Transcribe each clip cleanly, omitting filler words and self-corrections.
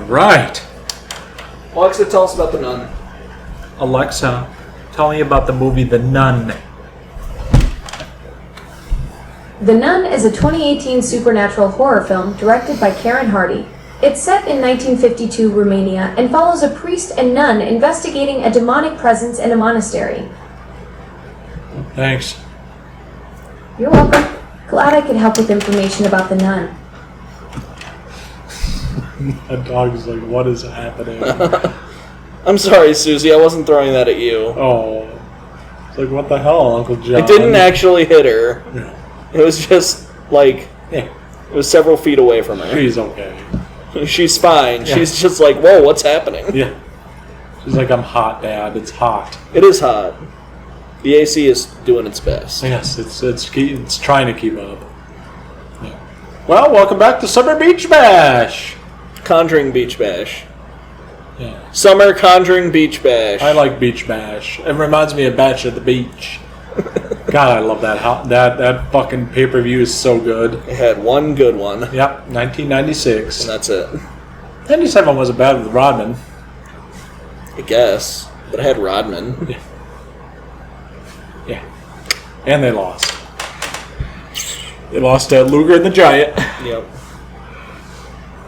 right. Alexa, tell us about The Nun. Alexa, tell me about the movie The Nun. The Nun is a 2018 supernatural horror film directed by Karen Hardy. It's set in 1952 Romania and follows a priest and nun investigating a demonic presence in a monastery. Thanks. You're welcome. Glad I could help with information about The Nun. That dog's like, what is happening? I'm sorry, Susie, I wasn't throwing that at you. Oh. It's like, what the hell, Uncle John? I didn't actually hit her. Yeah. It was just, like, it was several feet away from her. She's okay. She's fine. Yeah. She's just like, whoa, what's happening? Yeah. She's like, I'm hot, Dad. It's hot. It is hot. The AC is doing its best. Yes, it's trying to keep up. Yeah. Well, welcome back to Summer Beach Bash. Conjuring Beach Bash. Yeah. Summer Conjuring Beach Bash. I like Beach Bash. It reminds me of Bash at the Beach. God, I love that. That fucking pay-per-view is so good. It had one good one. Yep, 1996. And that's it. 97 wasn't bad with Rodman. I guess. But it had Rodman. Yeah. Yeah. And they lost. They lost to Luger and the Giant. Yep.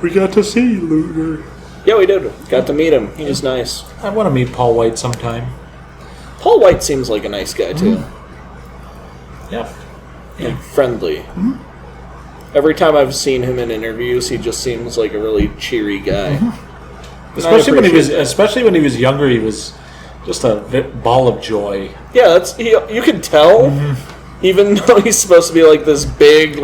We got to see Luger. Yeah, we did. Got to meet him. He was nice. I want to meet Paul White sometime. Paul White seems like a nice guy, too. Yep. Like, friendly. Mm-hmm. Every time I've seen him in interviews, he just seems like a really cheery guy. Mm-hmm. Especially when he was younger, he was just a ball of joy. Yeah, you could tell, even though he's supposed to be like this big,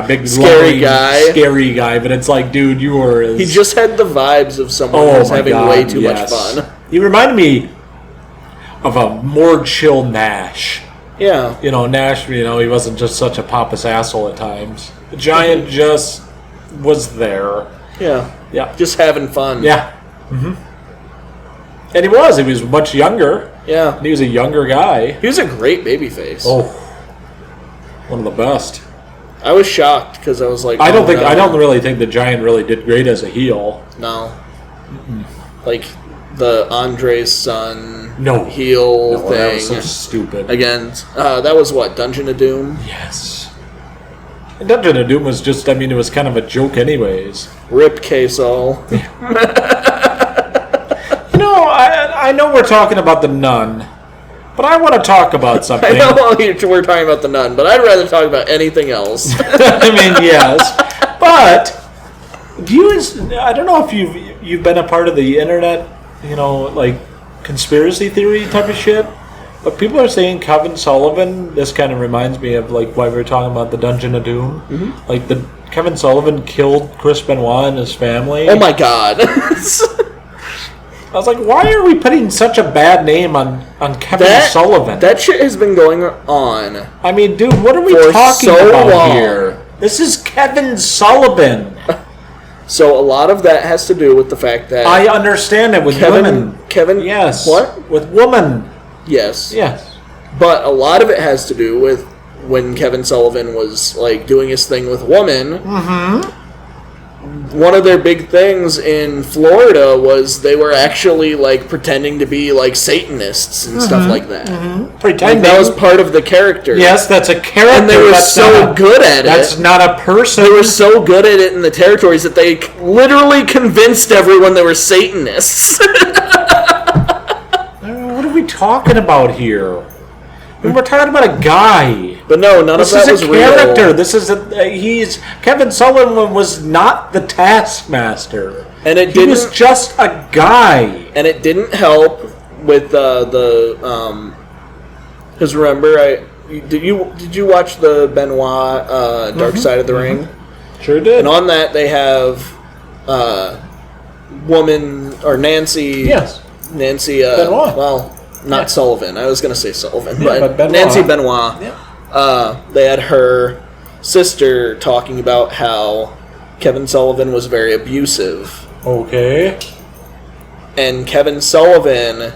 big scary guy. Scary guy, but it's like, dude, you were. He just had the vibes of someone who's having way too much fun. He reminded me of a more chill Nash. Yeah. Nash, he wasn't just such a pompous asshole at times. The Giant just was there. Yeah. Yeah. Just having fun. Yeah. Mm-hmm. And he was much younger. Yeah. And he was a younger guy. He was a great babyface. Oh. One of the best. I was shocked because I was like, I don't really think the Giant really did great as a heel. No. Mm-mm. Like the Andre's son heel thing. That was so stupid. Again, that was what, Dungeon of Doom? Yes. And Dungeon of Doom was just, it was kind of a joke anyways. Rip Queso. I know we're talking about The Nun, but I want to talk about something. I know we're talking about The Nun, but I'd rather talk about anything else. Yes. But, I don't know if you've been a part of the internet, like conspiracy theory type of shit, but people are saying Kevin Sullivan, this kind of reminds me of like why we were talking about the Dungeon of Doom. Mm-hmm. Like Kevin Sullivan killed Chris Benoit and his family. Oh my god. I was like, why are we putting such a bad name on Kevin Sullivan? That shit has been going on. I mean, dude, what are we talking about here? This is Kevin Sullivan. So a lot of that has to do with the fact that I understand it with women. Kevin, yes. What? With women. Yes. Yes. But a lot of it has to do with when Kevin Sullivan was like doing his thing with women. Mm-hmm. One of their big things in Florida was they were actually like pretending to be like Satanists and stuff like that. Mm-hmm. Pretending. Like, that was part of the character. Yes, that's a character. And they were so good at it. That's not a person. They were so good at it in the territories that they literally convinced everyone they were Satanists. What are we talking about here? We're talking about a guy. But no, none of that was real. This is a character. Kevin Sullivan was not the Taskmaster. And he was just a guy. And it didn't help with because remember, did you watch the Benoit Dark Side of the Ring? Sure did. And on that they have Nancy. Yes. Nancy. Benoit. Well. Not Sullivan. I was going to say Sullivan, but Benoit. Nancy Benoit. Yeah. They had her sister talking about how Kevin Sullivan was very abusive. Okay. And Kevin Sullivan,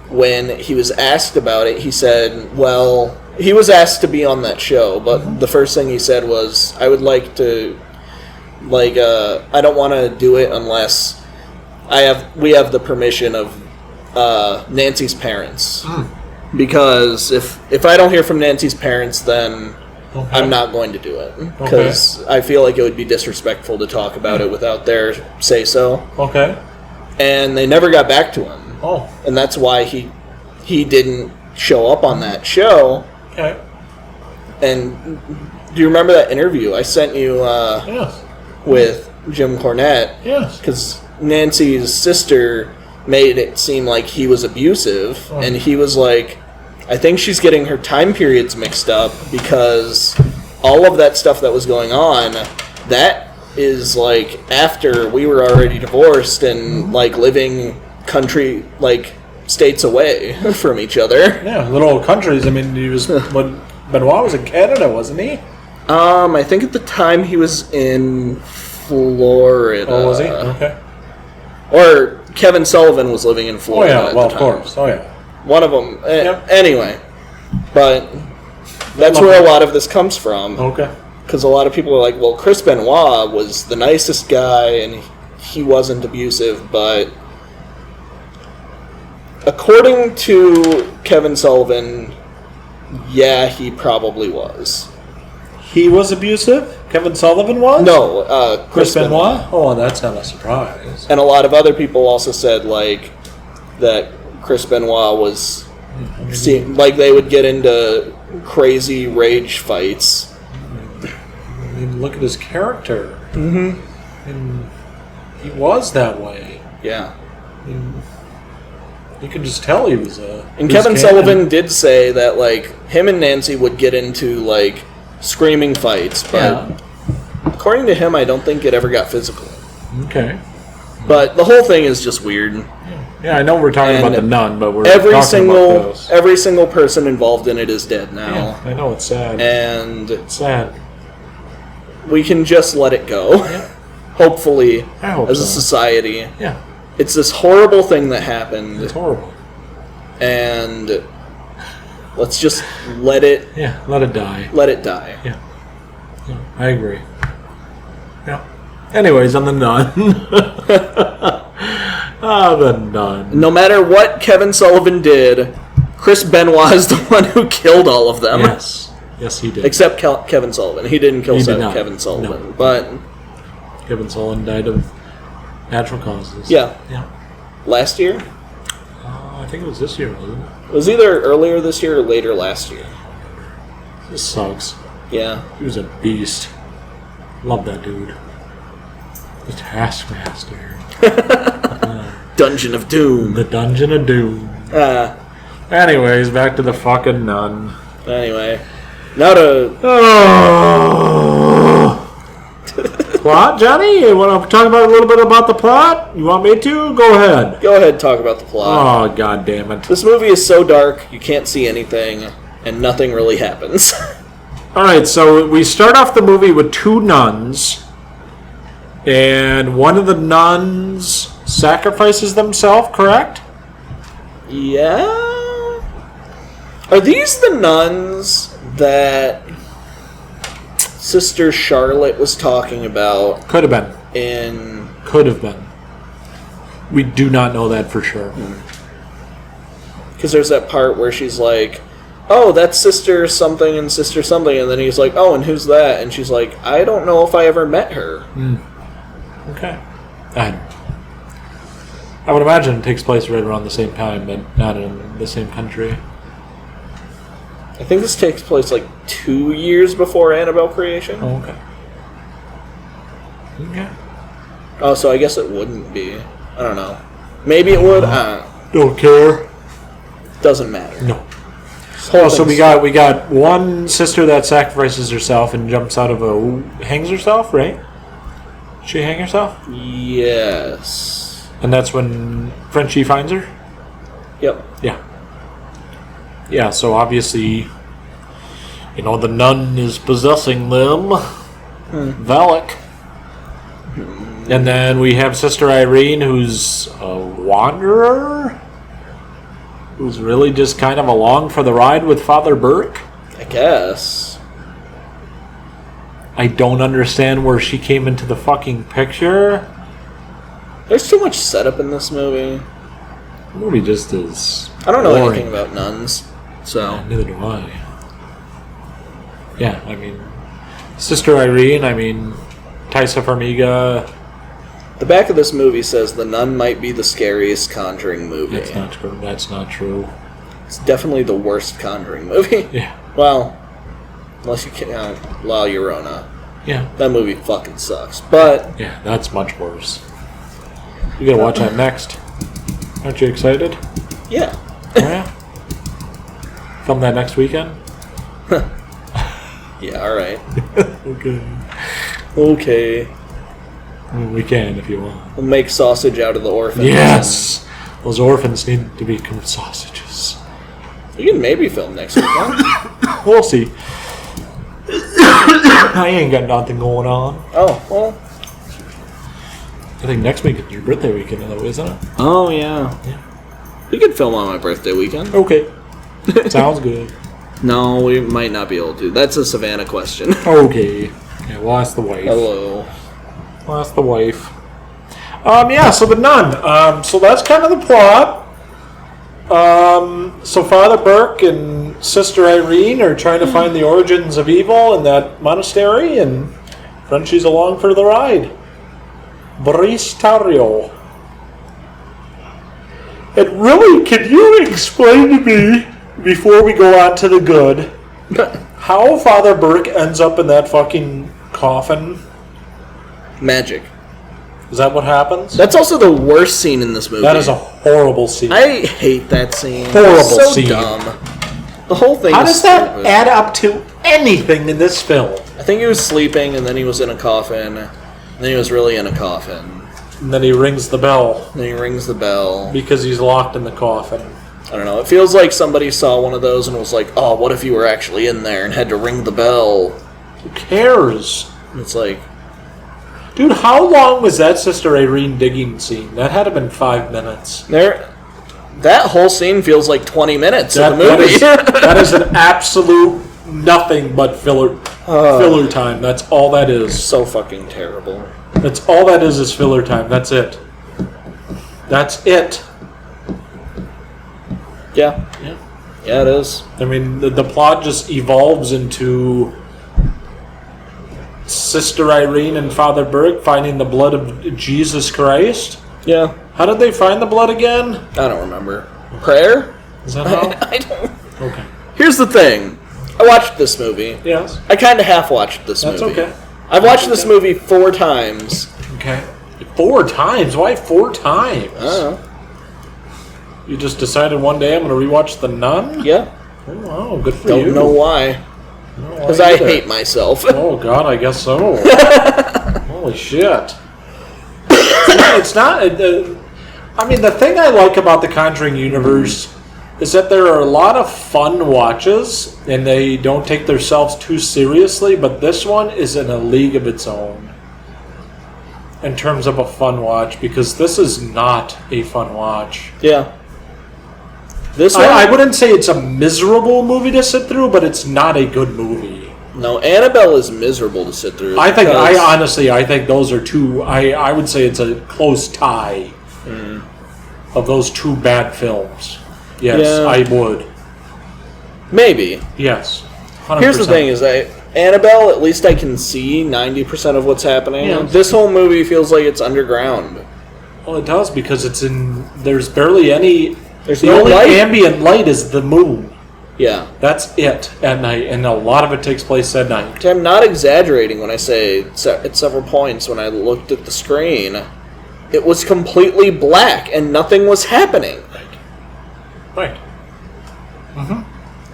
when he was asked about it, he said, well, he was asked to be on that show, but the first thing he said was, I would like to, I don't want to do it unless we have the permission of Nancy's parents. Because if I don't hear from Nancy's parents, then I'm not going to do it. Because I feel like it would be disrespectful to talk about it without their say-so. Okay. And they never got back to him. Oh. And that's why he didn't show up on that show. Okay. And do you remember that interview I sent you Yes. with Jim Cornette? Yes. Because Nancy's sister made it seem like he was abusive, and he was like, I think she's getting her time periods mixed up because all of that stuff that was going on, that is like after we were already divorced and like living country, like states away from each other. Yeah, little countries. I mean, he was when Benoit was in Canada, wasn't he? I think at the time he was in Florida. Oh, was he? Okay. Or Kevin Sullivan was living in Oh Florida. yeah, at well the of time. course. Oh yeah. One of them. Yep. Anyway, but that's where a lot of this comes from. Okay. Because a lot of people are like, well, Chris Benoit was the nicest guy and he wasn't abusive, but according to Kevin Sullivan, yeah, he probably was. He was abusive? Kevin Sullivan was? No, Chris Benoit? Oh, that's not a surprise. And a lot of other people also said, like, that Chris Benoit was... like, they would get into crazy rage fights. I mean, look at his character. Mm-hmm. And he was that way. Yeah. I mean, you can just tell he was a... And Kevin Sullivan did say that, like, him and Nancy would get into, like, screaming fights, but according to him, I don't think it ever got physical. Okay. But the whole thing is just weird. Yeah, I know we're talking about the nun, but we're every talking about those. every single person involved in it is dead now. Yeah, I know, it's sad. And it's sad. We can just let it go. Yeah. Hopefully, I hope as a so. society. Yeah. It's this horrible thing that happened. It's horrible. And let's just let it... Yeah, let it die. Let it die. Yeah. I agree. Yeah. Anyways, on the nun. The nun. No matter what Kevin Sullivan did, Chris Benoit is the one who killed all of them. Yes. Yes, he did. Except Kevin Sullivan. He didn't kill Kevin Sullivan. No. But Kevin Sullivan died of natural causes. Yeah. Yeah. Last year? I think it was this year, wasn't it? It was either earlier this year or later last year. This sucks. Yeah. He was a beast. Love that dude. The Taskmaster. Dungeon of Doom. The Dungeon of Doom. Anyways, back to the fucking nun. Anyway. Now to... Plot, Johnny? You want to talk about a little bit about the plot? You want me to? Go ahead. Go ahead and talk about the plot. Oh, god damn it. This movie is so dark, you can't see anything, and nothing really happens. Alright, so we start off the movie with two nuns, and one of the nuns sacrifices themselves, correct? Yeah? Are these the nuns that Sister Charlotte was talking about? Could have been. Could have been. We do not know that for sure. Because there's that part where she's like, oh, that's Sister something and Sister something, and then he's like, oh, and who's that? And she's like, I don't know if I ever met her. Okay. I would imagine it takes place right around the same time, but not in the same country. I think this takes place like 2 years before Annabelle creation. Oh, okay. Okay. Oh, so I guess it wouldn't be. I don't know. Maybe it would. Don't care. Doesn't matter. No. Oh, so we got one sister that sacrifices herself and jumps out of hangs herself, right? She hang herself? Yes. And that's when Frenchie finds her? Yep. Yeah. Yeah, so obviously, the nun is possessing them. Valak. And then we have Sister Irene, who's a wanderer? Who's really just kind of along for the ride with Father Burke? I guess. I don't understand where she came into the fucking picture. There's too much setup in this movie. The movie just is. I don't know boring. anything about nuns, so. Yeah, neither do I. Yeah, I mean, Sister Irene, I mean, Taisa Farmiga. The back of this movie says The Nun might be the scariest Conjuring movie. That's not true. That's not true. It's definitely the worst Conjuring movie. Yeah. Well, unless you can La Llorona. Yeah. That movie fucking sucks. But Yeah, that's much worse. You gotta watch that next. Aren't you excited? yeah, Oh, yeah. Film that next weekend? yeah, all right, Okay. okay. Well, we can if you want. We'll make sausage out of the orphans. Yes! Those orphans need to become sausages. and you can maybe film next week. Huh? We'll see. I ain't got nothing going on. Oh well. I think next week is your birthday weekend, though, isn't it? Oh yeah. Yeah. We could film on my birthday weekend. Okay. Sounds good. No, we might not be able to. That's a Savannah question. Okay. Yeah, we'll ask the wife. Hello. We'll ask the wife. Yeah, so The Nun. So that's kind of the plot. So Father Burke and Sister Irene are trying to find the origins of evil in that monastery, and Frenchie's along for the ride. Bristario. And really, can you explain to me, before we go on to the good, how Father Burke ends up in that fucking coffin? Magic. Is that what happens? That's also the worst scene in this movie. That is a horrible scene. I hate that scene. Horrible It's so scene. dumb. The whole thing. How is does that stupid. add up to anything in this film? I think he was sleeping, and then he was in a coffin, and then he was really in a coffin. And then he rings the bell And then he rings the bell. because he's locked in the coffin. I don't know. It feels like somebody saw one of those and was like, "Oh, what if you were actually in there and had to ring the bell?" Who cares? And it's like, Dude, how long was that Sister Irene digging scene? That had to have been 5 minutes. that whole scene feels like 20 minutes of the That movie. that is an absolute nothing but filler time. That's all that is. So fucking terrible. That's all that is filler time. That's it. That's it. Yeah. Yeah. Yeah, it is. I mean, the plot just evolves into Sister Irene and Father Burke finding the blood of Jesus Christ. Yeah. How did they find the blood again? I don't remember. Prayer? Is that how? I don't. Okay. Here's the thing. I watched this movie. Yes. I kind of half watched this That's movie. okay. I've watched this movie 4 times. Okay. 4 times? Why 4 times? I don't know. You just decided one day I'm going to rewatch The Nun? Yeah. Oh, wow, good for you. Don't know why. Because I hate myself. Oh, God, I guess so. Holy shit. It's not... I mean, the thing I like about the Conjuring universe is that there are a lot of fun watches, and they don't take themselves too seriously, but this one is in a league of its own in terms of a fun watch, because this is not a fun watch. Yeah. This one? I wouldn't say it's a miserable movie to sit through, but it's not a good movie. No, Annabelle is miserable to sit through. I think I think those are two. I would say it's a close tie of those 2 bad films. Yes, Yeah. I would. Maybe. Yes. 100%. Here's the thing: is that Annabelle, at least I can see 90% of what's happening. Yeah. This whole movie feels like it's underground. Well, it does because it's in. There's barely any. There's the no only light. ambient light is the moon. Yeah. That's it at night, and a lot of it takes place at night. I'm not exaggerating when I say at several points when I looked at the screen, it was completely black and nothing was happening. Right.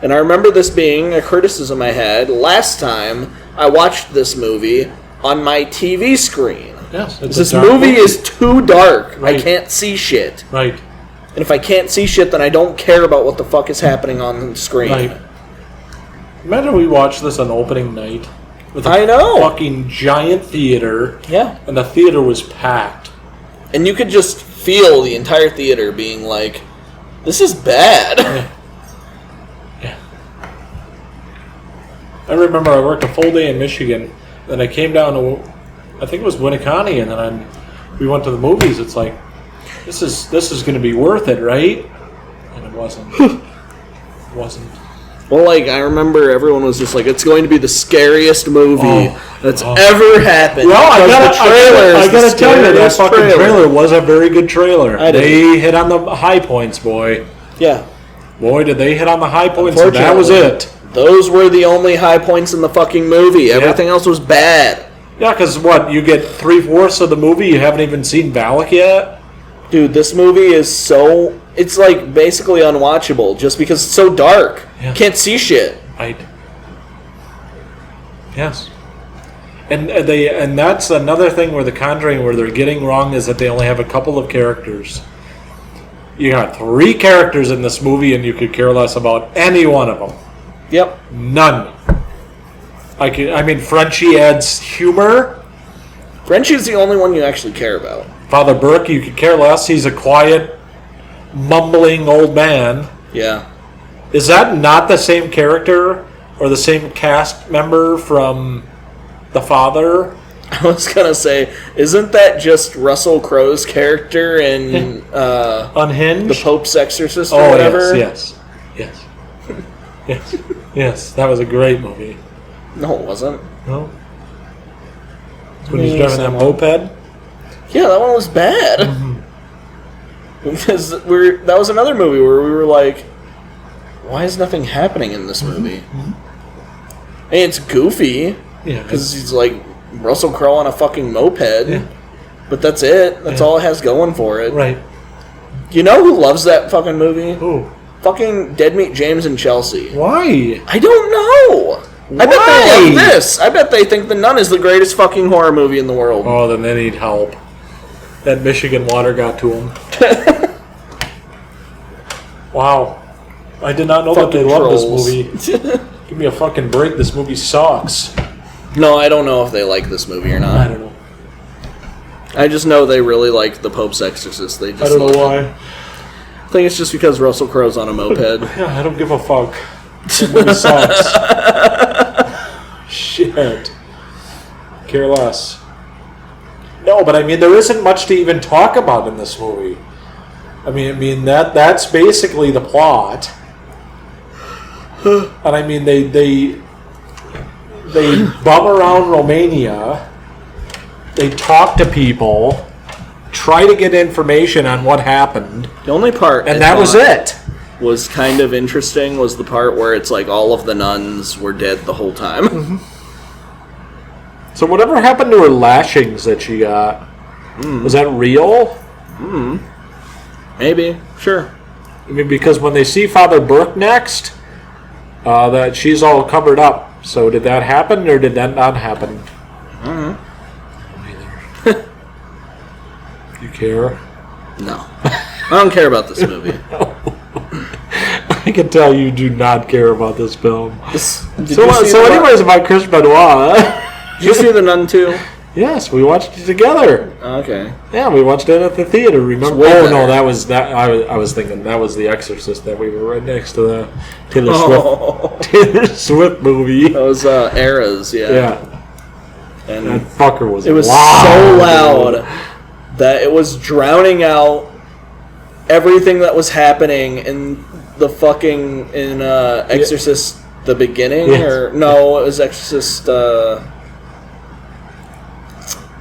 And I remember this being a criticism I had last time I watched this movie on my TV screen. Yes. It's This a dark movie is too dark. Right. I can't see shit. right. And if I can't see shit, then I don't care about what the fuck is happening on the screen. Right. Imagine we watched this on opening night with a I know. fucking giant theater, Yeah. and the theater was packed. And you could just feel the entire theater being like, this is bad. Yeah. I remember I worked a full day in Michigan, then I came down to, I think it was Winneconne, and then we went to the movies, it's like, this is going to be worth it, right? And it wasn't. It wasn't. Well, like, I remember everyone was just like, it's going to be the scariest movie that's ever happened. Well, I gotta tell you, that fucking trailer was a very good trailer. They hit on the high points, boy. Yeah. Boy, did they hit on the high points, and that was it. Those were the only high points in the fucking movie. Everything else was bad. Yeah, because what, you get 3/4 of the movie, you haven't even seen Valak yet? Dude, this movie is so... It's, like, basically unwatchable just because it's so dark. Yeah. Can't see shit. Right. Yes. And that's another thing where The Conjuring, where they're getting wrong, is that they only have a couple of characters. You got 3 characters in this movie, and you could care less about any one of them. Yep. None. I mean, Frenchie adds humor. Frenchie's the only one you actually care about. Father Burke, you could care less. He's a quiet, mumbling old man. Yeah. Is that not the same character or the same cast member from The Father? I was going to say, isn't that just Russell Crowe's character in Unhinged? The Pope's Exorcist or whatever? Yes. Yes, that was a great movie. No, it wasn't. No? It's when he's driving that moped? Yeah, that one was bad. Mm-hmm. Because that was another movie where we were like, why is nothing happening in this movie? Mm-hmm. And it's goofy. Yeah. Because he's like Russell Crowe on a fucking moped. Yeah. But that's it. That's all it has going for it. Right. You know who loves that fucking movie? Who? Fucking Dead Meat James and Chelsea. Why? I don't know. Why? I bet they love this. I bet they think The Nun is the greatest fucking horror movie in the world. Oh, then they need help. That Michigan water got to them. Wow. I did not know that they loved this movie. Give me a fucking break. This movie sucks. No, I don't know if they like this movie or not. I don't know. I just know they really like The Pope's Exorcist. They just I don't know why. I think it's just because Russell Crowe's on a moped. Yeah, I don't give a fuck. That movie sucks. Shit. Care less. No, but I mean, there isn't much to even talk about in this movie. I mean that's basically the plot. And I mean, they bum around Romania. They talk to people, try to get information on what happened. The only part, and that was it. Was kind of interesting was the part where it's like all of the nuns were dead the whole time. Mm-hmm. So whatever happened to her lashings that she got? Was that real? Maybe. Sure. I mean, because when they see Father Burke next, that she's all covered up. So did that happen or did that not happen? Neither. You care? No. I don't care about this movie. I can tell you do not care about this film. So anyways, about Chris Benoit. Did you see The Nun 2? Yes, we watched it together. Okay. Yeah, we watched it at the theater. Remember? Oh no, that was that. I was thinking that was The Exorcist. That we were right next to the Taylor Swift movie. That was Eras, yeah. Yeah. And that fucker was. It was loud, so loud that it was drowning out everything that was happening in the fucking Exorcist the beginning or no, it was Exorcist.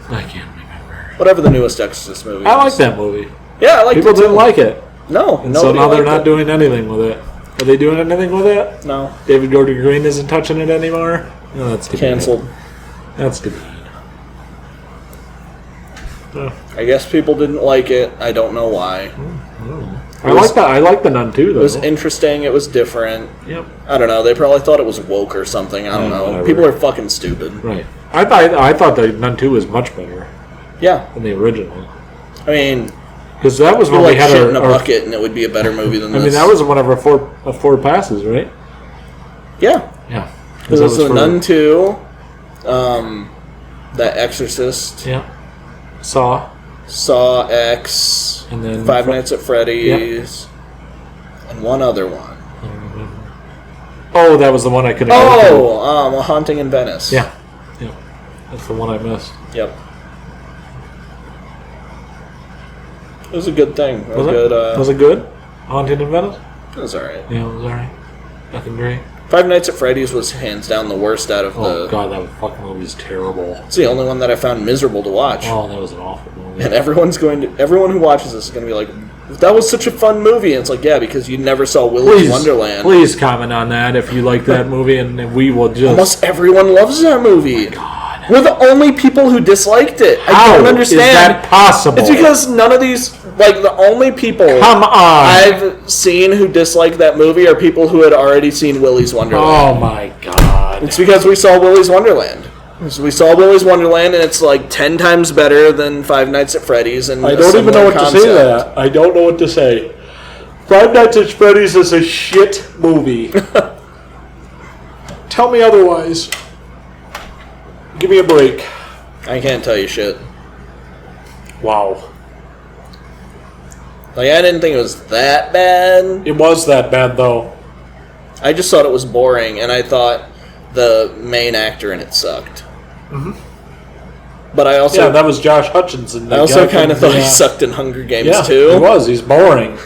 I can't remember. Whatever the newest Exorcist movie. I like that movie. Yeah, I like it. People didn't like it. No, and so now they're not doing anything with it. Are they doing anything with it? No. David Gordon Green isn't touching it anymore. No, that's too canceled. Bad. That's too bad. I guess people didn't like it. I don't know why. I like the Nun too, though. It was interesting. It was different. Yep. I don't know. They probably thought it was woke or something. I don't know. Whatever. People are fucking stupid. Right. I thought the Nun 2 was much better. Yeah. Than the original. I mean, because that was when we had shit in a bucket, and it would be a better movie than this. I mean, that was one of our four passes, right? Yeah. Yeah. Because it was the Nun 2, The Exorcist. Yeah. Saw X, and then Five Nights at Freddy's, and one other one. Oh, that was the one I couldn't. A Haunting in Venice. Yeah. That's the one I missed. Yep. It was a good thing. Was it? Was it good? Haunted in Venice? It was alright. Yeah, it was alright. Nothing great. Five Nights at Freddy's was hands down the worst out of the... Oh, God, that fucking movie was terrible. It's the only one that I found miserable to watch. Oh, that was an awful movie. And everyone who watches this is going to be like, that was such a fun movie. And it's like, yeah, because you never saw Willy's Wonderland. Please comment on that if you like that movie, and we will just... Almost everyone loves that movie. Oh, my God. We're the only people who disliked it. How I don't understand. Is that possible? It's because none of these, like, the only people Come on. I've seen who disliked that movie are people who had already seen Willy's Wonderland. Oh, my God. It's because we saw Willy's Wonderland. So we saw Willy's Wonderland, and it's like 10 times better than Five Nights at Freddy's. And I don't even know what to say to that. I don't know what to say. Five Nights at Freddy's is a shit movie. Tell me otherwise. Give me a break. I can't tell you shit. Wow. Like, I didn't think it was that bad. It was that bad, though. I just thought it was boring, and I thought the main actor in it sucked. Mm-hmm. But I also... Yeah, that was Josh Hutcherson. I also kind of thought he sucked in Hunger Games, too. He was. He's boring.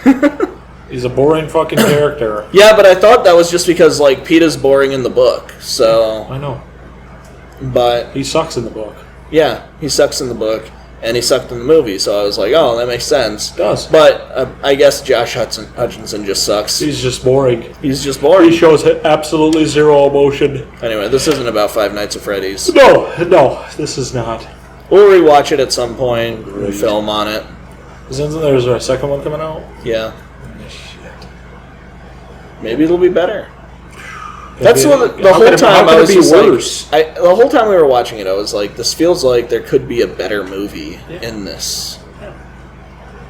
He's a boring fucking character. Yeah, but I thought that was just because, like, Peeta's boring in the book, so... I know. But... He sucks in the book. Yeah, he sucks in the book, and he sucked in the movie, so I was like, oh, that makes sense. It does. But I guess Josh Hutcherson just sucks. He's just boring. He's just boring. He shows absolutely zero emotion. Anyway, this isn't about Five Nights at Freddy's. No, this is not. We'll rewatch it at some point. We'll film on it. Isn't there's a second one coming out? Yeah. Shit. Maybe it'll be better. That's what the whole time I was just worse? Like, the whole time we were watching it, I was like, this feels like there could be a better movie in this. Yeah.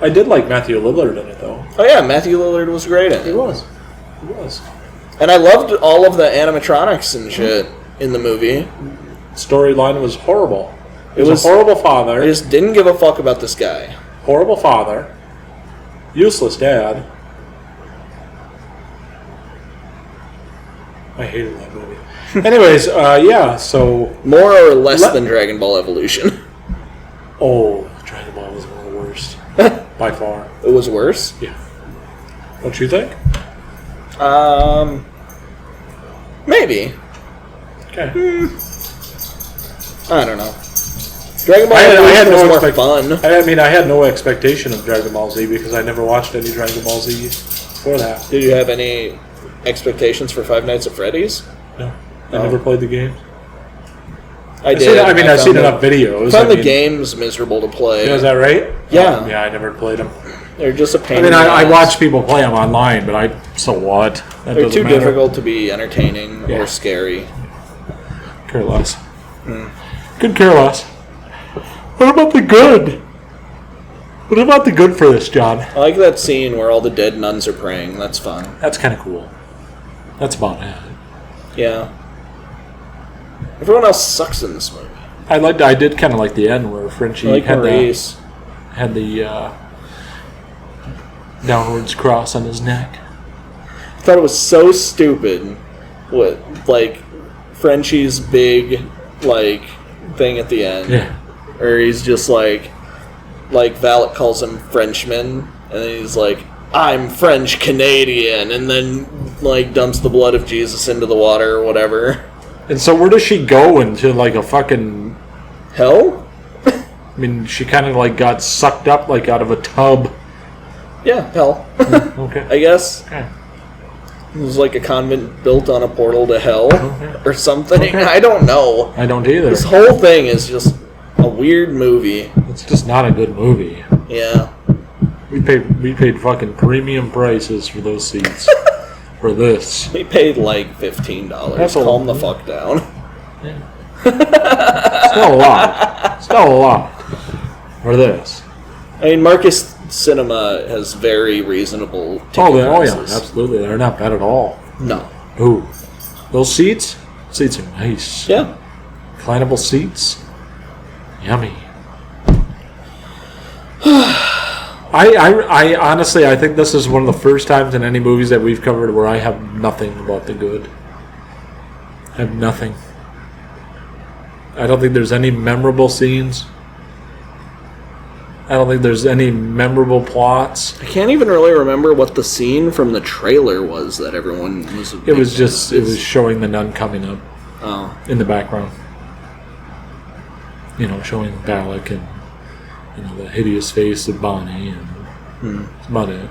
I did like Matthew Lillard in it, though. Oh yeah, Matthew Lillard was great in it. He was. And I loved all of the animatronics and shit in the movie. Storyline was horrible. It was a horrible father. I just didn't give a fuck about this guy. Horrible father. Useless dad. I hated that movie. Anyways, yeah, so... More or less than Dragon Ball Evolution. Oh, Dragon Ball was one of the worst. By far. It was worse? Yeah. Don't you think? Maybe. Okay. I don't know. Dragon Ball Evolution was more fun. I mean, I had no expectation of Dragon Ball Z because I never watched any Dragon Ball Z before that. Did you have any expectations for Five Nights at Freddy's? No. I never played the game. I did. I've seen enough videos. I found the games miserable to play. Yeah, is that right? Yeah. Yeah, I never played them. They're just a pain I mean, I watch people play them online, but so what? They're too difficult to be entertaining or scary. Care less. Could care less. What about the good? What about the good for this, John? I like that scene where all the dead nuns are praying. That's fun. That's kind of cool. That's about it. Yeah. Everyone else sucks in this movie. I did kind of like the end where Frenchie had the downwards cross on his neck. I thought it was so stupid. What, like, Frenchie's big, like, thing at the end. Yeah. Or he's just like Valak calls him Frenchman, and then he's like, I'm French Canadian, and then like dumps the blood of Jesus into the water or whatever. And so where does she go into like a fucking hell? I mean, she kind of like got sucked up like out of a tub. Yeah, hell. Okay. I guess. Okay. It was like a convent built on a portal to hell or something. Okay. I don't know. I don't either. This whole thing is just a weird movie. It's just not a good movie. Yeah. We paid fucking premium prices for those seats. For this. We paid like $15. That's Calm the fuck down. Yeah. Still a lot. Still a lot. For this. I mean, Marcus Cinema has very reasonable ticket prices. Yeah, absolutely. They're not bad at all. No. Ooh. Those seats? Seats are nice. Yeah. Reclinable seats. Yummy. I honestly, I think this is one of the first times in any movies that we've covered where I have nothing about the good. I have nothing. I don't think there's any memorable scenes. I don't think there's any memorable plots. I can't even really remember what the scene from the trailer was that everyone was. It was showing the nun coming up. Oh. In the background. Showing Balak and the hideous face of Bonnie, and that's about it.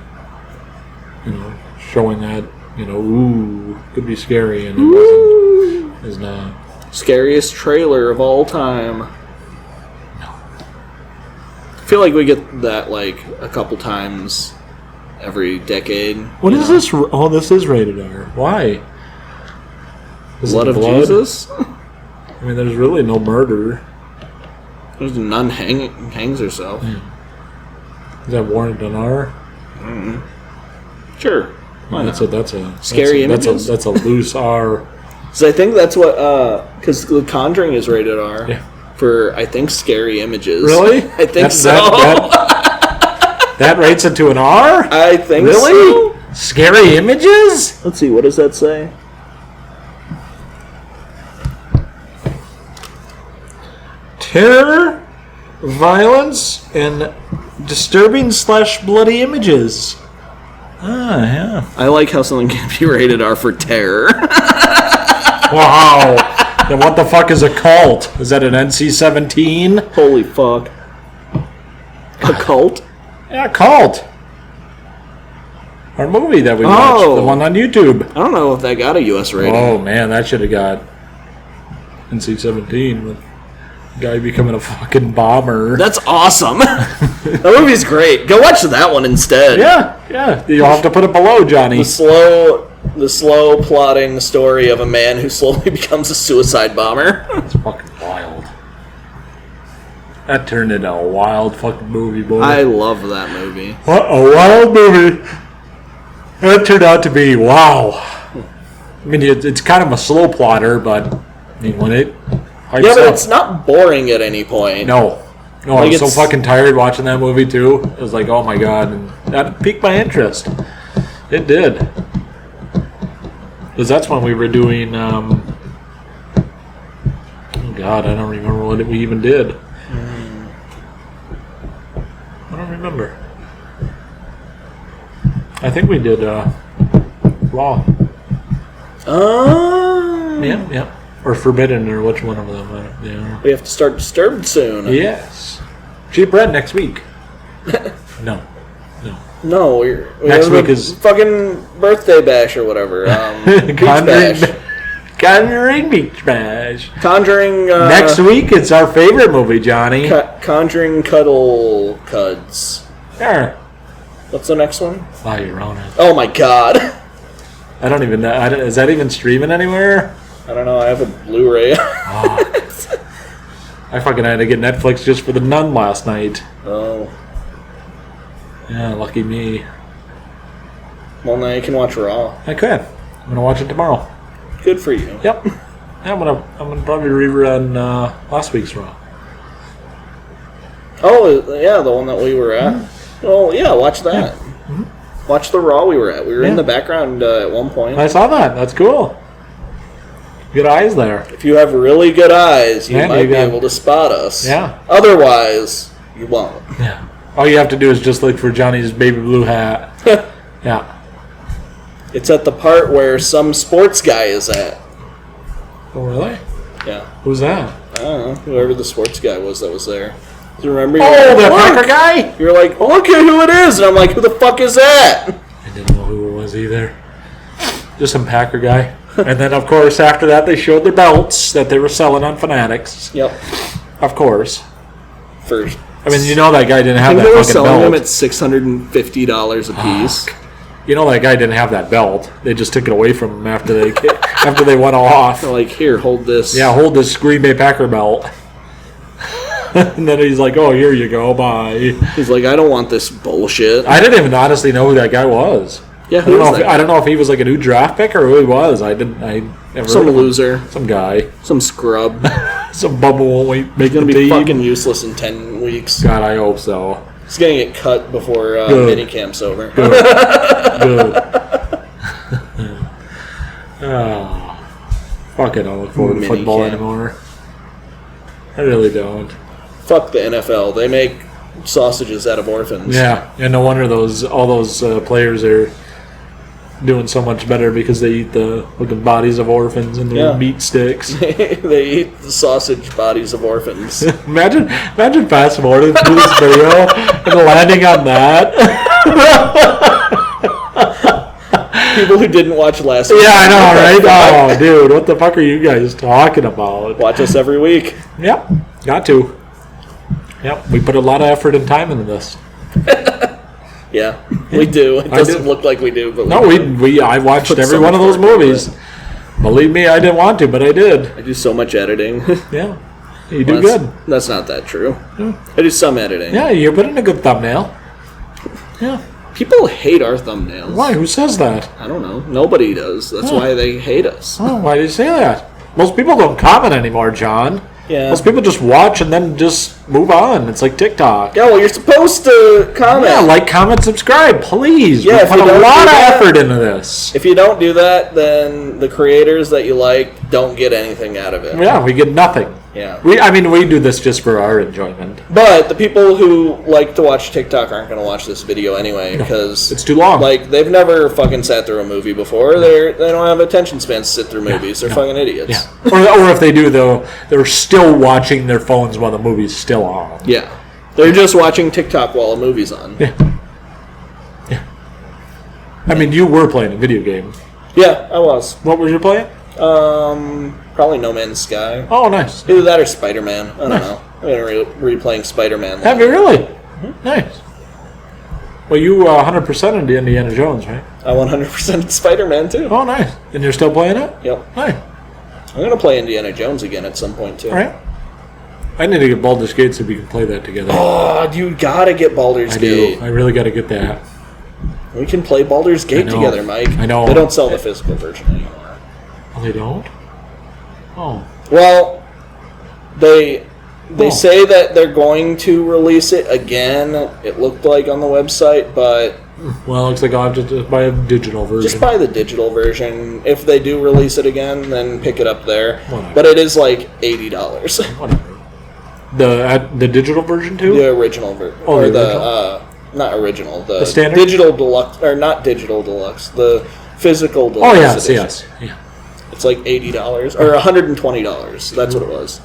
Showing that ooh, could be scary, and it wasn't. It's not. Scariest trailer of all time. No. I feel like we get that like a couple times every decade. What is this? Oh, this is rated R. Why? Blood of Jesus? I mean, there's really no murder. There's a nun hangs herself. Yeah. Is that warranted an R? Sure. Why That's not? a Scary images? That's a loose R. So I think that's what because The Conjuring is rated R Yeah. for I think scary images. Really? I think so. That rates it to an R? I think Really? so. Scary images? Let's see. What does that say? Terror, violence, and disturbing/bloody images. Ah, yeah. I like how something can be rated R for terror. Wow. Then what the fuck is a cult? Is that an NC-17? Holy fuck. A cult? Yeah, cult. Our movie that we watched, the one on YouTube. I don't know if that got a US rating. Oh man, that should have got NC-17 with a guy becoming a fucking bomber. That's awesome. That movie's great. Go watch that one instead. Yeah. You'll have to put it below, Johnny. The slow plotting story of a man who slowly becomes a suicide bomber. It's fucking wild. That turned into a wild fucking movie, boy. I love that movie. What a wild movie. That turned out to be, wow. I mean, it's kind of a slow plotter, but I mean, when it hypes Yeah, but up, it's not boring at any point. No, I was so fucking tired watching that movie, too. It was like, oh my god, and that piqued my interest. It did. Because that's when we were doing, oh god, I don't remember what we even did. I don't remember. I think we did Raw. Oh. Yeah. Or Forbidden, or which one of them. Yeah. We have to start Disturbed soon. Yes. Cheap Bread next week. No. No, we Next have week a is- fucking birthday bash or whatever. Beach bash. Conjuring Beach Bash. Conjuring. Next week, it's our favorite movie, Johnny. Conjuring Cuddle Cuds. There. What's the next one? Wow, you're on it. Oh my god. I don't even know. Is that even streaming anywhere? I don't know. I have a Blu-ray. I fucking had to get Netflix just for The Nun last night. Oh. Yeah, lucky me. Well, now you can watch Raw. I could. I'm gonna watch it tomorrow. Good for you. Yep. Yeah, I'm gonna probably rerun last week's Raw. Oh, yeah, the one that we were at. Well, yeah, watch that. Yeah. Mm-hmm. Watch the Raw we were at. We were in the background at one point. I saw that. That's cool. Good eyes there. If you have really good eyes, you Yeah, might you be got- able to spot us. Yeah. Otherwise, you won't. Yeah. All you have to do is just look for Johnny's baby blue hat. Yeah. It's at the part where some sports guy is at. Oh, really? Yeah. Who's that? I don't know. Whoever the sports guy was that was there. Do you remember? Oh, the Packer guy? You're like, look at who it is. And I'm like, who the fuck is that? I didn't know who it was either. Just some Packer guy. And then, of course, after that, they showed their belts that they were selling on Fanatics. Yep. Of course. First. I mean, you know that guy didn't I have think that they were fucking selling them belt. at $650 a piece. You know that guy didn't have that belt. They just took it away from him after they after they went off. They're like, here, hold this. Yeah, hold this Green Bay Packer belt. And then he's like, oh, here you go, bye. He's like, I don't want this bullshit. I didn't even honestly know who that guy was. Yeah, I who don't, is know if, that? I don't know if he was like a new draft pick or who he was. I never Some heard of him. loser. Some guy. Some scrub. Some bubble won't wait, make He's the going to be team. fucking useless in 10 weeks. God, I hope so. He's going to get cut before Good. minicamp's over. Good. Oh, fuck it, I don't look forward to football Minicamp. anymore. I really don't. Fuck the NFL. They make sausages out of orphans. Yeah, and no wonder all those players are doing so much better because they eat the looking bodies of orphans and their meat sticks. They eat the sausage bodies of orphans. imagine fast forwarding through this video and landing on that. People who didn't watch last week. Yeah, I know, right? Oh, dude, what the fuck are you guys talking about? Watch us every week. Yep, got to. Yep, we put a lot of effort and time into this. Yeah, we do. It doesn't look like we do, but no, I watched every one of those movies. Believe me, I didn't want to, but I did. I do so much editing. Yeah, you do good. That's not that true. I do some editing. Yeah, you put in a good thumbnail. Yeah. People hate our thumbnails. Why? Who says that? I don't know. Nobody does. That's why they hate us. Oh, why do you say that? Most people don't comment anymore, John. Yeah. Most people just watch and then just move on. It's like TikTok. Yeah, well, you're supposed to comment. Yeah, like, comment, subscribe, please. Yeah, we put a lot of effort into this. If you don't do that, then the creators that you like don't get anything out of it. Yeah, we get nothing. Yeah. We do this just for our enjoyment. But the people who like to watch TikTok aren't going to watch this video anyway because it's too long. Like, they've never fucking sat through a movie before. They don't have attention spans to sit through movies. They're fucking idiots. Yeah. Or if they do, though, they're still watching their phones while the movie's still on. Yeah. They're just watching TikTok while a movie's on. Yeah. Yeah. I mean, you were playing a video game. Yeah, I was. What were you playing? Probably No Man's Sky. Oh, nice. Either that or Spider-Man. I don't know. I'm going to replaying Spider-Man. Have you really? Mm-hmm. Nice. Well, you 100% into Indiana Jones, right? I 100% Spider-Man, too. Oh, nice. And you're still playing it? Yep. Nice. I'm going to play Indiana Jones again at some point, too. All right. I need to get Baldur's Gate so we can play that together. Oh, you got to get Baldur's Gate. I really got to get that. We can play Baldur's Gate together, Mike. I know. They don't sell the physical version anymore. Oh, they don't? Oh. Well, they say that they're going to release it again, it looked like on the website, but... Well, it looks like I'll have to just buy a digital version. Just buy the digital version. If they do release it again, then pick it up there. Whatever. But it is like $80. Whatever. The digital version, too? The original version. Oh, or the original? Not original. The standard? Digital deluxe, or not digital deluxe, the physical deluxe edition. Yes. Yeah. It's like $80 or $120. That's what it was.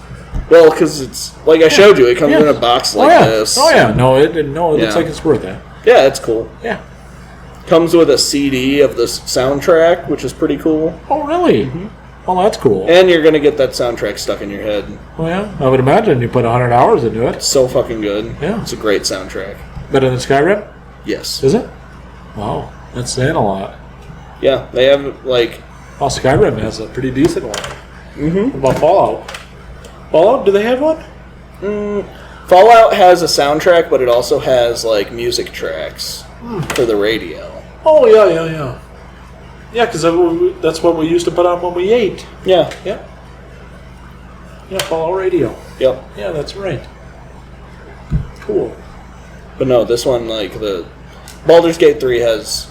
Well, because it's like I showed you, it comes in a box like this. Oh yeah, no, it looks like it's worth it. Yeah, it's cool. Yeah. Comes with a CD of the soundtrack, which is pretty cool. Oh really? Mm-hmm. Well, that's cool. And you're gonna get that soundtrack stuck in your head. Oh yeah, I would imagine you put 100 hours into it. It's so fucking good. Yeah, it's a great soundtrack. Better than Skyrim? Yes. Is it? Wow, that's saying a lot. Yeah, they have like. Well, Skyrim has a pretty decent one. Mm-hmm. What about Fallout? Fallout, do they have one? Fallout has a soundtrack, but it also has like music tracks for the radio. Oh yeah. Yeah, because that's what we used to put on when we ate. Yeah. Yeah. Yeah, Fallout radio. Yep. Yeah, that's right. Cool. But no, this one, like the Baldur's Gate 3 has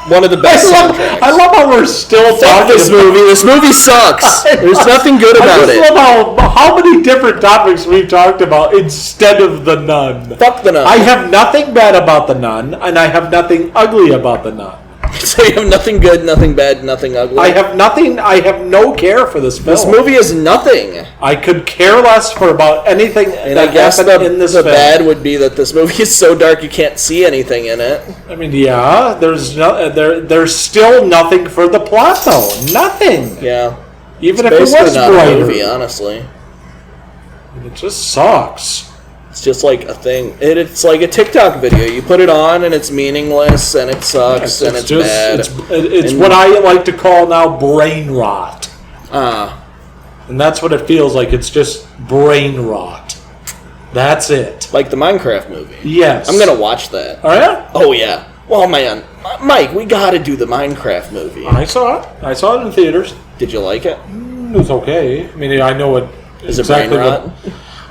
one of the best soundtracks. I love how we're still talking this movie. This movie sucks. There's nothing good about it. I love how many different topics we've talked about instead of the Nun. Fuck the Nun. I have nothing bad about the Nun, and I have nothing ugly about the Nun. So you have nothing good, nothing bad, nothing ugly? I have nothing. I have no care for this film. This movie is nothing. I could care less for about anything and that I guess happened in this the film. bad would be that this movie is so dark you can't see anything in it. I mean, yeah, there's still nothing for the plot, though. Nothing. Yeah. Even if it's it was not brighter. a movie, honestly. It just sucks. It's just like a thing. It's like a TikTok video. You put it on and it's meaningless and it sucks and it's bad. It's what I like to call now brain rot. Ah. And that's what it feels like. It's just brain rot. That's it. Like the Minecraft movie. Yes. I'm going to watch that. Oh, yeah? Oh, yeah. Well, man. Mike, we got to do the Minecraft movie. I saw it. I saw it in theaters. Did you like it? It was okay. I mean, I know what... Is it brain rot?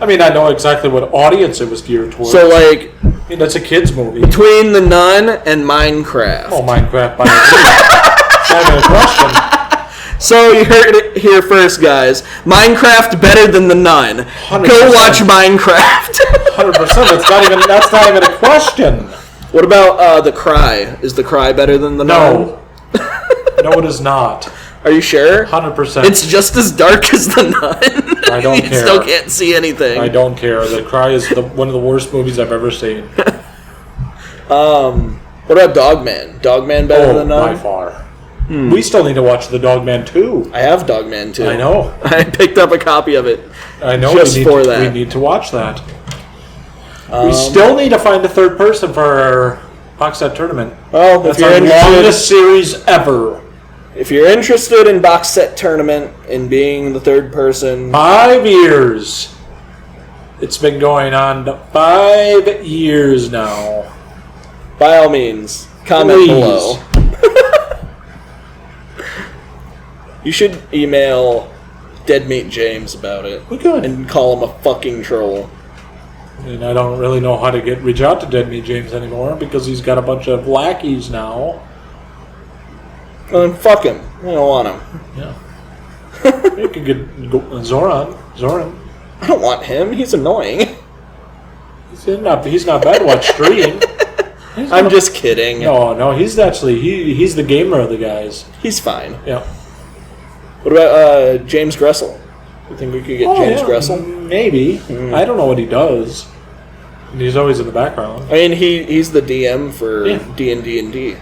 I know exactly what audience it was geared towards. So, like... I mean, that's a kid's movie. Between The Nun and Minecraft. Oh, Minecraft. By not even a question. So you heard it here first, guys. Minecraft better than The Nun. 100%. Go watch Minecraft. 100%. That's not even a question. What about The Cry? Is The Cry better than The Nun? No. No, it is not. Are you sure? 100%. It's just as dark as The Nun. I don't you care. still can't see anything. I don't care. The Cry is one of the worst movies I've ever seen. What about Dogman? Dogman better than Nun? By far. We still need to watch The Dogman 2. I have Dogman 2. I know. I picked up a copy of it. I know. Just for that. We need to watch that. We still need to find a third person for our box set tournament. Well, That's if you're our interested, longest series ever. if you're interested in box set tournament and being the third person, 5 years. It's been going on 5 years now. by all means, comment Please. below. You should email Dead Meat James about it. We could. And call him a fucking troll. And I don't really know how to reach out to Dead Meat James anymore because he's got a bunch of lackeys now. Well, then fuck him. I don't want him. Yeah. You could get Zoran. I don't want him. He's annoying. He's not bad to watch stream. I'm just kidding. No, he's actually he's the gamer of the guys. He's fine. Yeah. What about James Gressel? You think we could get James Gressel? Maybe. I don't know what he does. And he's always in the background. I mean, he's the DM for Yeah. D&D and D.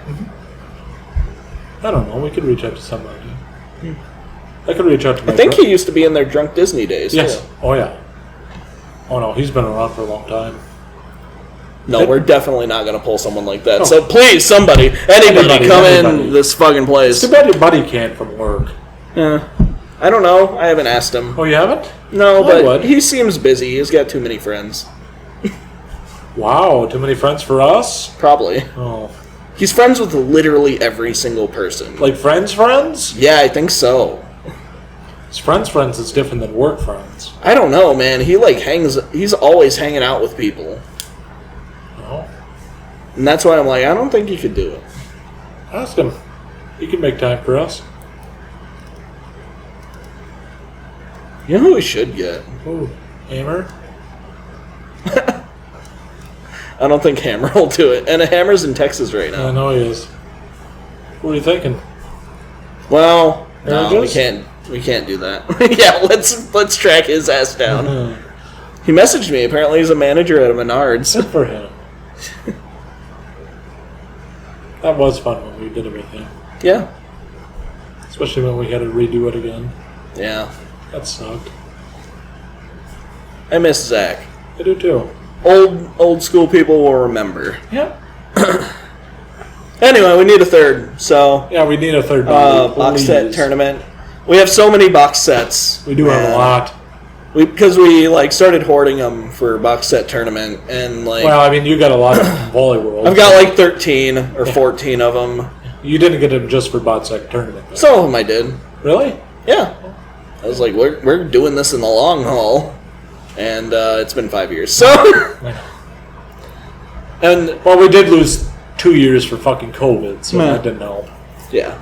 I don't know. We could reach out to somebody. I could reach out to my I think he used to be in their Drunk Disney days. Yes. too. Oh, yeah. Oh, no. He's been around for a long time. No, we're definitely not going to pull someone like that. No. So please, anybody come Everybody. in this fucking place. It's too bad your buddy can't from work. Yeah. I don't know. I haven't asked him. Oh, you haven't? No, I but would. he seems busy. He's got too many friends. Wow. Too many friends for us? Probably. Oh. He's friends with literally every single person. Like friends? Yeah, I think so. It's friends is different than work friends. I don't know, man. He's always hanging out with people. Oh. And that's why I'm like, I don't think he could do it. Ask him. He can make time for us. You know who we should get? Ooh. Hammer? I don't think Hammer will do it. And Hammer's in Texas right I now. know he is. What are you thinking? Well, no, we Oranges? can't do that. Yeah, let's track his ass down. Mm-hmm. He messaged me. Apparently he's a manager at a Menards. Good for him. That was fun when we did it with him. Yeah. Especially when we had to redo it again. Yeah. That sucked. I miss Zach. I do too. Old school people will remember. Yeah. Anyway, we need a third. So Yeah, we need a third box set tournament. We have so many box sets. We do have a lot. Because we started hoarding them for box set tournament, and Well, I mean, you got a lot of Volley World. I've got 13 or 14 of them. You didn't get them just for box set tournament, though. Some of them I did. Really? Yeah. I was like, we're doing this in the long haul, and it's been 5 years. So, and Well, we did lose 2 years for fucking COVID, so that didn't help. yeah,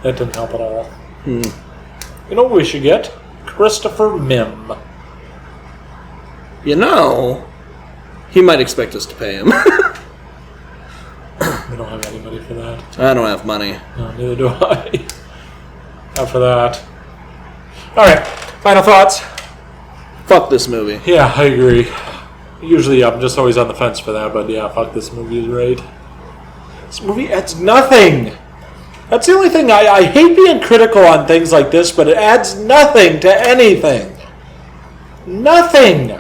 That didn't help at all. You know what we should get? Christopher Mim. he might expect us to pay him. We don't have any money for that. I don't have money. No, neither do I. Not for that. Alright, final thoughts? Fuck this movie. Yeah, I agree. Usually I'm just always on the fence for that, but yeah, fuck, this movie is right. This movie adds nothing. That's the only thing. I hate being critical on things like this, but it adds nothing to anything. Nothing.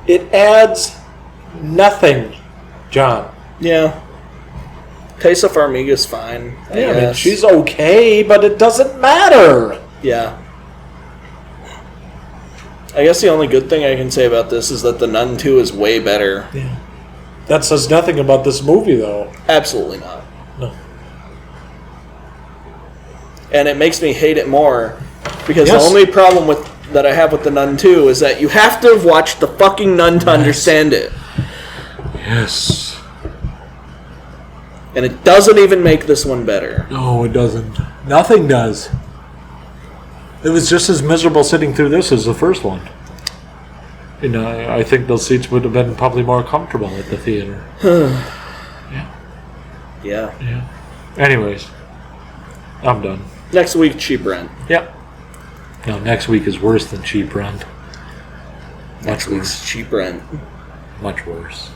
It adds nothing, John. Yeah. Taisa Farmiga's fine. I Yeah, I mean, guess. she's okay, but it doesn't matter. Yeah. I guess the only good thing I can say about this is that The Nun 2 is way better. Yeah. That says nothing about this movie, though. Absolutely not. No. And it makes me hate it more because Yes. the only problem that I have with The Nun 2 is that you have to have watched the fucking Nun to understand it. Yes. And it doesn't even make this one better. No, it doesn't. Nothing does. It was just as miserable sitting through this as the first one. You know, I think those seats would have been probably more comfortable at the theater. Yeah. Anyways, I'm done. Next week, cheap rent. Yep. No, next week is worse than cheap rent. Next week's cheap rent. Much worse.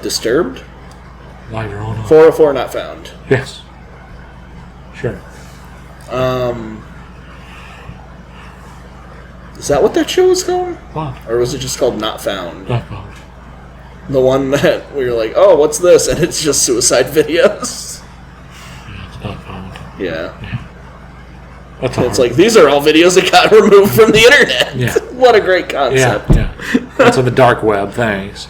Disturbed? La Llorona. 404 not found. Yes. Sure. Is that what that show was called? What? Or was it just called Not Found? Not found. The one that we were like, oh, what's this? And it's just suicide videos. Yeah, it's not found. Yeah. That's It's like, these are all videos that got removed from the internet. Yeah. What a great concept. Yeah. That's on the dark web, thanks.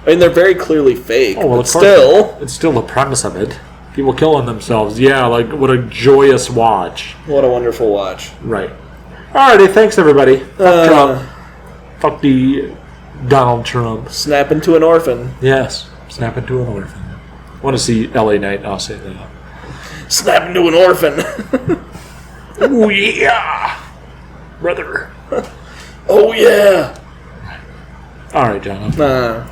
I mean, they're very clearly fake, Oh, well, but of course, still. it's still the premise of it. People killing themselves. Yeah, like, what a joyous watch. What a wonderful watch. Right. Alrighty, thanks, everybody. Fuck Trump. Fuck the Donald Trump. Snap into an orphan. Yes. Snap into an orphan. Want to see LA Night, I'll say that. Snap into an orphan. Oh, yeah! Brother. Oh, yeah. Alright, John. Nah.